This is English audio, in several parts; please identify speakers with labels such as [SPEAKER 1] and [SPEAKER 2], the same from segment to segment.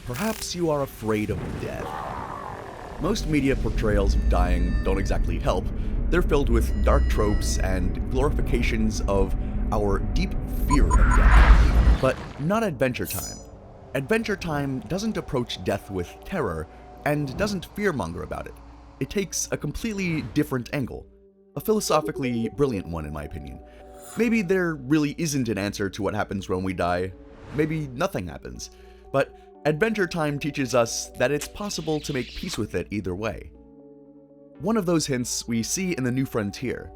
[SPEAKER 1] Perhaps you are afraid of death. Most media portrayals of dying don't exactly help. They're filled with dark tropes and glorifications of our deep fear of death. But not Adventure Time. Adventure Time doesn't approach death with terror, and doesn't fearmonger about it. It takes a completely different angle. A philosophically brilliant one, in my opinion. Maybe there really isn't an answer to what happens when we die. Maybe nothing happens. But Adventure Time teaches us that it's possible to make peace with it either way. One of those hints we see in The New Frontier.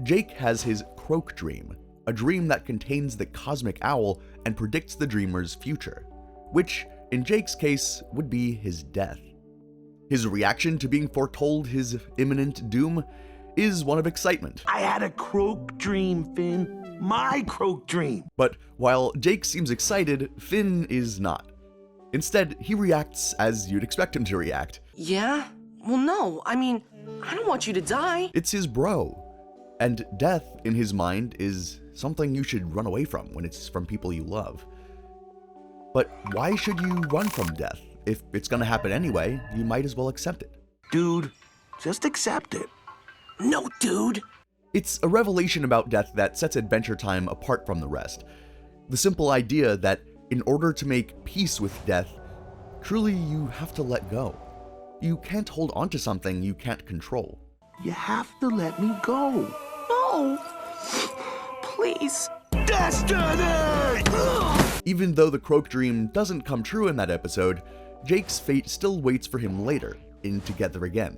[SPEAKER 1] Jake has his croak dream, a dream that contains the cosmic owl and predicts the dreamer's future, which, in Jake's case, would be his death. His reaction to being foretold his imminent doom is one of excitement.
[SPEAKER 2] I had a croak dream, Finn. My croak dream.
[SPEAKER 1] But while Jake seems excited, Finn is not. Instead, he reacts as you'd expect him to react.
[SPEAKER 3] Yeah? Well, no, I mean, I don't want you to die.
[SPEAKER 1] It's his bro. And death, in his mind, is something you should run away from when it's from people you love. But why should you run from death? If it's gonna happen anyway, you might as well accept it.
[SPEAKER 2] Dude, just accept it.
[SPEAKER 3] No, dude.
[SPEAKER 1] It's a revelation about death that sets Adventure Time apart from the rest. The simple idea that in order to make peace with death, truly you have to let go. You can't hold on to something you can't control.
[SPEAKER 2] You have to let me go.
[SPEAKER 3] No. Please.
[SPEAKER 2] Destiny!
[SPEAKER 1] Even though the croak dream doesn't come true in that episode, Jake's fate still waits for him later, in Together Again.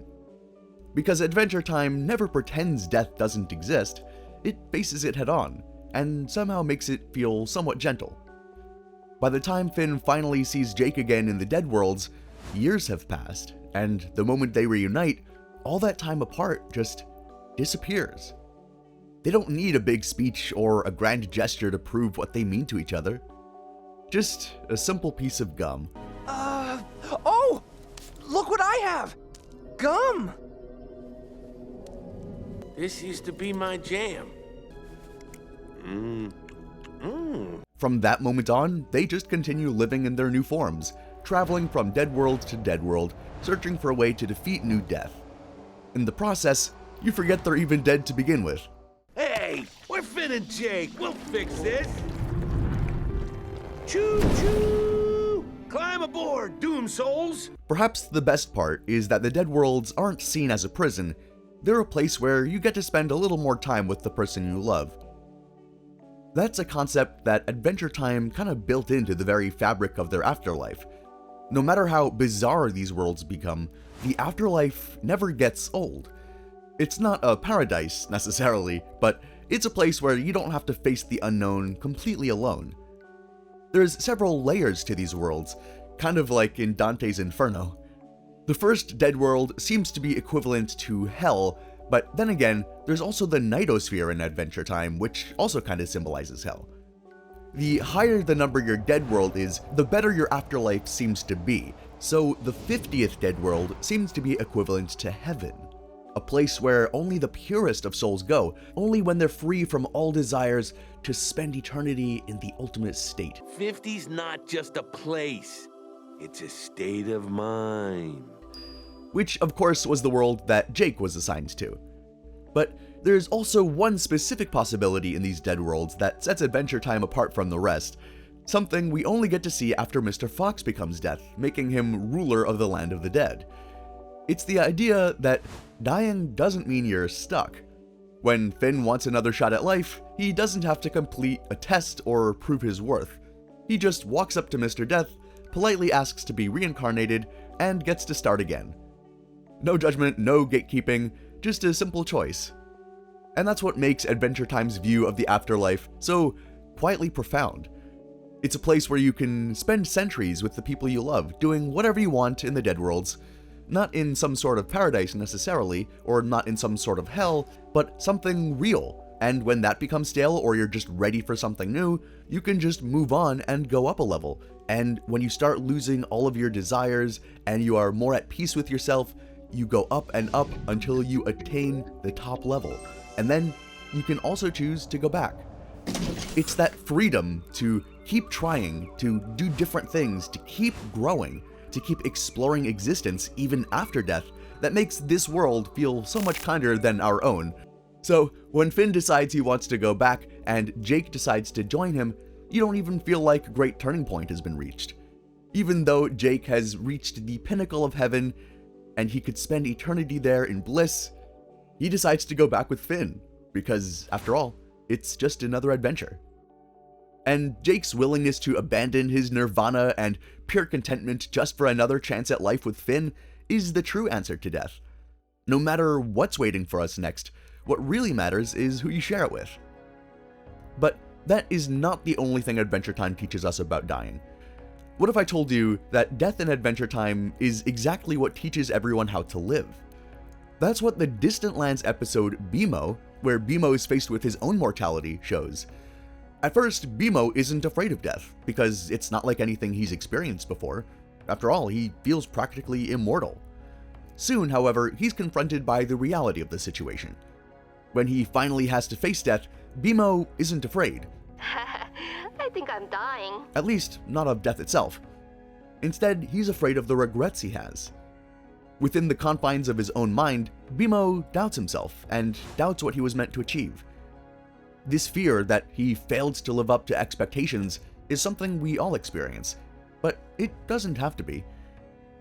[SPEAKER 1] Because Adventure Time never pretends death doesn't exist, it faces it head-on, and somehow makes it feel somewhat gentle. By the time Finn finally sees Jake again in the Dead Worlds, years have passed, and the moment they reunite, all that time apart just disappears. They don't need a big speech or a grand gesture to prove what they mean to each other. Just a simple piece of gum.
[SPEAKER 3] Oh! Look what I have! Gum!
[SPEAKER 4] This used to be my jam.
[SPEAKER 1] From that moment on, they just continue living in their new forms, traveling from dead world to dead world, searching for a way to defeat new death. In the process, you forget they're even dead to begin with.
[SPEAKER 4] Hey, we're Finn and Jake. We'll fix this. Choo-choo! Climb aboard, Doom Souls!
[SPEAKER 1] Perhaps the best part is that the Dead Worlds aren't seen as a prison. They're a place where you get to spend a little more time with the person you love. That's a concept that Adventure Time kind of built into the very fabric of their afterlife. No matter how bizarre these worlds become, the afterlife never gets old. It's not a paradise, necessarily, but it's a place where you don't have to face the unknown completely alone. There's several layers to these worlds, kind of like in Dante's Inferno. The first Dead World seems to be equivalent to Hell, but then again, there's also the Nightosphere in Adventure Time, which also kind of symbolizes Hell. The higher the number your Dead World is, the better your afterlife seems to be, so the 50th Dead World seems to be equivalent to Heaven. A place where only the purest of souls go, only when they're free from all desires to spend eternity in the ultimate state.
[SPEAKER 4] 50's not just a place. It's a state of mind.
[SPEAKER 1] Which, of course, was the world that Jake was assigned to. But there's also one specific possibility in these Dead Worlds that sets Adventure Time apart from the rest, something we only get to see after Mr. Fox becomes Death, making him ruler of the land of the dead. It's the idea that dying doesn't mean you're stuck. When Finn wants another shot at life, he doesn't have to complete a test or prove his worth. He just walks up to Mr. Death, politely asks to be reincarnated, and gets to start again. No judgment, no gatekeeping, just a simple choice. And that's what makes Adventure Time's view of the afterlife so quietly profound. It's a place where you can spend centuries with the people you love, doing whatever you want in the Dead Worlds. Not in some sort of paradise necessarily, or not in some sort of hell, but something real. And when that becomes stale or you're just ready for something new, you can just move on and go up a level. And when you start losing all of your desires and you are more at peace with yourself, you go up and up until you attain the top level. And then you can also choose to go back. It's that freedom to keep trying, to do different things, to keep growing, to keep exploring existence even after death, that makes this world feel so much kinder than our own. So when Finn decides he wants to go back and Jake decides to join him, you don't even feel like a great turning point has been reached. Even though Jake has reached the pinnacle of heaven and he could spend eternity there in bliss, he decides to go back with Finn, because after all, it's just another adventure. And Jake's willingness to abandon his nirvana and pure contentment just for another chance at life with Finn is the true answer to death. No matter what's waiting for us next, what really matters is who you share it with. But that is not the only thing Adventure Time teaches us about dying. What if I told you that death in Adventure Time is exactly what teaches everyone how to live? That's what the Distant Lands episode BMO, where BMO is faced with his own mortality, shows. At first, BMO isn't afraid of death, because it's not like anything he's experienced before. After all, he feels practically immortal. Soon, however, he's confronted by the reality of the situation. When he finally has to face death, BMO isn't afraid.
[SPEAKER 5] I think I'm dying.
[SPEAKER 1] At least, not of death itself. Instead, he's afraid of the regrets he has. Within the confines of his own mind, BMO doubts himself, and doubts what he was meant to achieve. This fear that he failed to live up to expectations is something we all experience, but it doesn't have to be.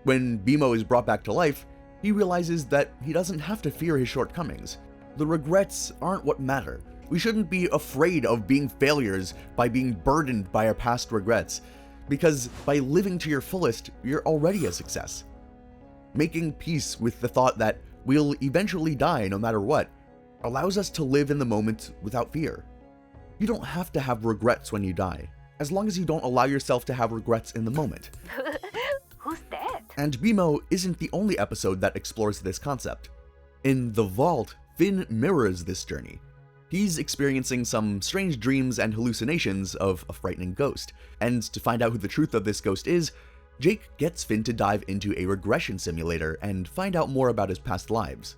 [SPEAKER 1] When BMO is brought back to life, he realizes that he doesn't have to fear his shortcomings. The regrets aren't what matter. We shouldn't be afraid of being failures by being burdened by our past regrets, because by living to your fullest, you're already a success. Making peace with the thought that we'll eventually die no matter what allows us to live in the moment without fear. You don't have to have regrets when you die, as long as you don't allow yourself to have regrets in the moment.
[SPEAKER 5] Who's that?
[SPEAKER 1] And BMO isn't the only episode that explores this concept. In The Vault, Finn mirrors this journey. He's experiencing some strange dreams and hallucinations of a frightening ghost, and to find out who the truth of this ghost is, Jake gets Finn to dive into a regression simulator and find out more about his past lives.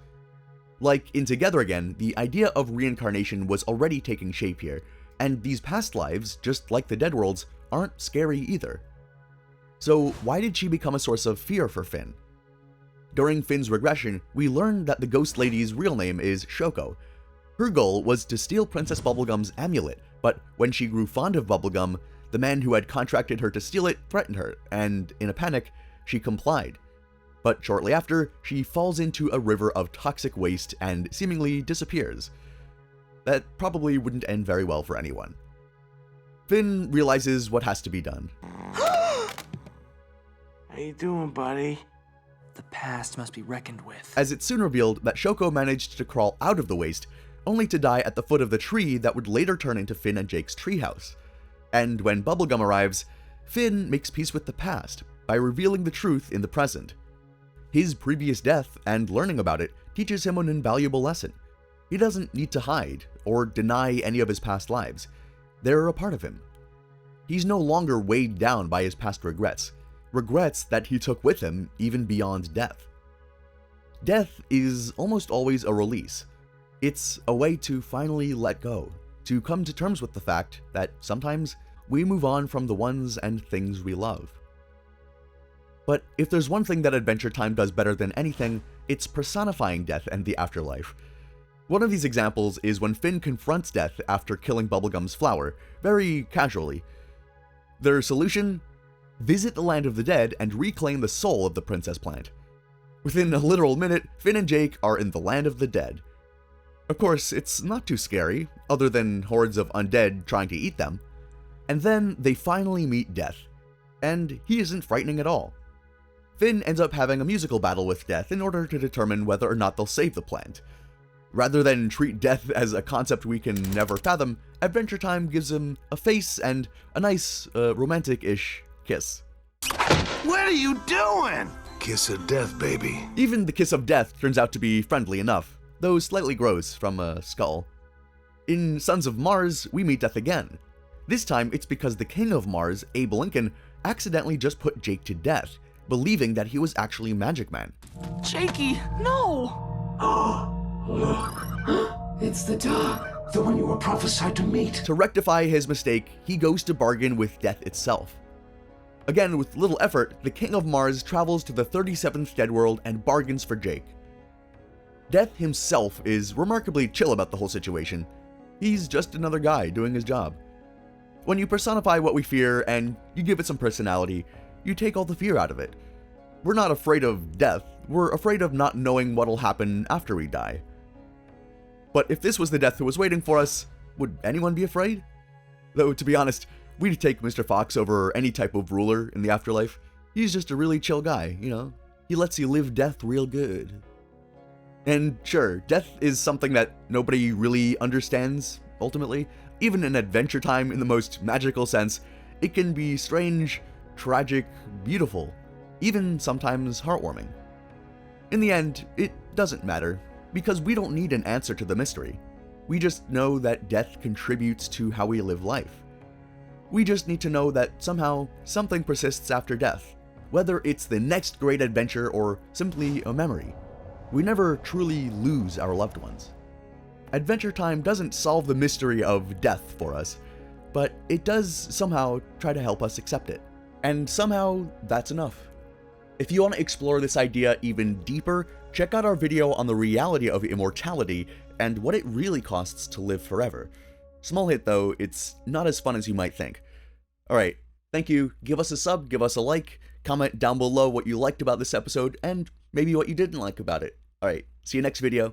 [SPEAKER 1] Like in Together Again, the idea of reincarnation was already taking shape here, and these past lives, just like the Dead Worlds, aren't scary either. So why did she become a source of fear for Finn? During Finn's regression, we learned that the Ghost Lady's real name is Shoko. Her goal was to steal Princess Bubblegum's amulet, but when she grew fond of Bubblegum, the man who had contracted her to steal it threatened her, and in a panic, she complied. But shortly after, she falls into a river of toxic waste and seemingly disappears. That probably wouldn't end very well for anyone. Finn realizes what has to be done.
[SPEAKER 4] How you doing, buddy?
[SPEAKER 6] The past must be reckoned with.
[SPEAKER 1] As it's soon revealed that Shoko managed to crawl out of the waste, only to die at the foot of the tree that would later turn into Finn and Jake's treehouse. And when Bubblegum arrives, Finn makes peace with the past by revealing the truth in the present. His previous death and learning about it teaches him an invaluable lesson. He doesn't need to hide or deny any of his past lives. They're a part of him. He's no longer weighed down by his past regrets that he took with him even beyond death. Death is almost always a release. It's a way to finally let go, to come to terms with the fact that sometimes we move on from the ones and things we love. But if there's one thing that Adventure Time does better than anything, it's personifying death and the afterlife. One of these examples is when Finn confronts death after killing Bubblegum's flower, very casually. Their solution? Visit the land of the dead and reclaim the soul of the princess plant. Within a literal minute, Finn and Jake are in the land of the dead. Of course, it's not too scary, other than hordes of undead trying to eat them. And then they finally meet Death, and he isn't frightening at all. Finn ends up having a musical battle with Death in order to determine whether or not they'll save the plant. Rather than treat Death as a concept we can never fathom, Adventure Time gives him a face and a nice, romantic-ish kiss.
[SPEAKER 2] What are you doing? Kiss of death, baby.
[SPEAKER 1] Even the kiss of death turns out to be friendly enough, though slightly gross from a skull. In Sons of Mars, we meet Death again. This time, it's because the King of Mars, Abe Lincoln, accidentally just put Jake to death, believing that he was actually Magic Man.
[SPEAKER 3] Jakey, no!
[SPEAKER 7] Look, it's the dark
[SPEAKER 2] The one you were prophesied to meet.
[SPEAKER 1] To rectify his mistake, he goes to bargain with death itself. Again, with little effort, the King of Mars travels to the 37th Dead World and bargains for Jake. Death himself is remarkably chill about the whole situation. He's just another guy doing his job. When you personify what we fear and you give it some personality, you take all the fear out of it. We're not afraid of death, we're afraid of not knowing what'll happen after we die. But if this was the death that was waiting for us, would anyone be afraid? Though, to be honest, we'd take Mr. Fox over any type of ruler in the afterlife. He's just a really chill guy, you know? He lets you live death real good. And sure, death is something that nobody really understands, ultimately. Even in Adventure Time in the most magical sense, it can be strange, tragic, beautiful, even sometimes heartwarming. In the end, it doesn't matter, because we don't need an answer to the mystery. We just know that death contributes to how we live life. We just need to know that somehow something persists after death, whether it's the next great adventure or simply a memory. We never truly lose our loved ones. Adventure Time doesn't solve the mystery of death for us, but it does somehow try to help us accept it. And somehow, that's enough. If you want to explore this idea even deeper, check out our video on the reality of immortality and what it really costs to live forever. Small hit though, it's not as fun as you might think. Alright, thank you, give us a sub, give us a like, comment down below what you liked about this episode, and maybe what you didn't like about it. Alright, see you next video.